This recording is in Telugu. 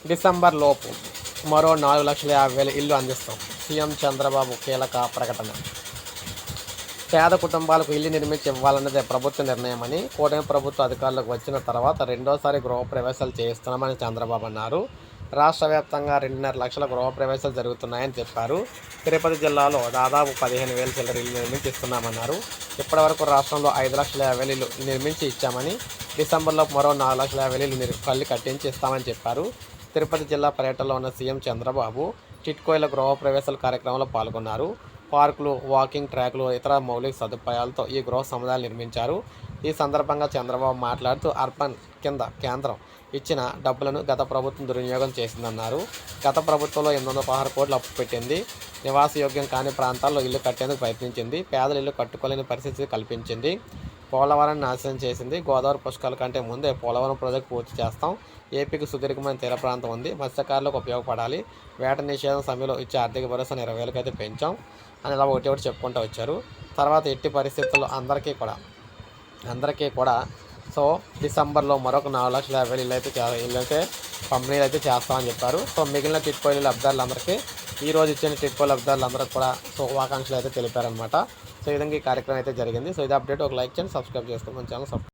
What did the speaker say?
డిసెంబర్ లోపు మరో 4,50,000 ఇల్లు అందిస్తాం. సీఎం చంద్రబాబు కీలక ప్రకటన. పేద కుటుంబాలకు ఇల్లు నిర్మించి ఇవ్వాలన్నదే ప్రభుత్వ నిర్ణయమని, కూటమి ప్రభుత్వ అధికారులకు వచ్చిన తర్వాత రెండోసారి గృహప్రవేశాలు చేయిస్తున్నామని చంద్రబాబు అన్నారు. రాష్ట్ర వ్యాప్తంగా 2.5 లక్షల గృహప్రవేశాలు జరుగుతున్నాయని చెప్పారు. తిరుపతి జిల్లాలో దాదాపు 15,000 చిల్లర ఇల్లు నిర్మించి ఇస్తున్నామన్నారు. ఇప్పటివరకు రాష్ట్రంలో 5,50,000 ఇల్లు నిర్మించి ఇచ్చామని, డిసెంబర్లో మరో 4,50,000 ఇల్లు కట్టించి ఇస్తామని చెప్పారు. తిరుపతి జిల్లా పర్యటనలో ఉన్న సీఎం చంద్రబాబు టిడ్కోల గృహప్రవేశాల కార్యక్రమంలో పాల్గొన్నారు. పార్కులు, వాకింగ్ ట్రాక్లు, ఇతర మౌలిక సదుపాయాలతో ఈ గృహ సముదాయాలు నిర్మించారు. ఈ సందర్భంగా చంద్రబాబు మాట్లాడుతూ అర్బన్ కింద కేంద్రం ఇచ్చిన డబ్బులను గత ప్రభుత్వం దుర్వినియోగం చేసిందన్నారు. గత ప్రభుత్వంలో 816 కోట్లు అప్పు పెట్టింది. నివాసయోగ్యం కాని ప్రాంతాల్లో ఇల్లు కట్టేందుకు ప్రయత్నించింది. పేదలు ఇల్లు కట్టుకోలేని పరిస్థితి కల్పించింది. పోలవరాన్ని నాశనం చేసింది. గోదావరి పుష్కరాల కంటే ముందే పోలవరం ప్రాజెక్టు పూర్తి చేస్తాం. ఏపీకి సుదీర్ఘమైన తీర ప్రాంతం ఉంది. మత్స్యకారులకు ఉపయోగపడాలి. వేట నిషేధం సమయంలో ఇచ్చే ఆర్థిక భరోసాను 20,000 అయితే పెంచాం అని ఇలా ఒకటి చెప్పుకుంటూ వచ్చారు. తర్వాత ఎట్టి పరిస్థితుల్లో అందరికీ కూడా సో డిసెంబర్లో మరొక 4,50,000 ఇల్లు అయితే పంపిణీలు అయితే చేస్తామని చెప్పారు. సో మిగిలిన టిడ్కో లబ్ధిదారులందరికీ ఈరోజు ఇచ్చిన టిడ్కో లబ్ధిదారులందరికీ కూడా శుభాకాంక్షలు అయితే తెలిపారనమాట. సో ఈ విధంగా ఈ కార్యక్రమం అయితే జరిగింది. సో ఇది అప్డేట్. ఒక లైక్ చేయండి, సబ్స్క్రైబ్ చేసుకోండి, మన ఛానల్ సబ్స్క్రైబ్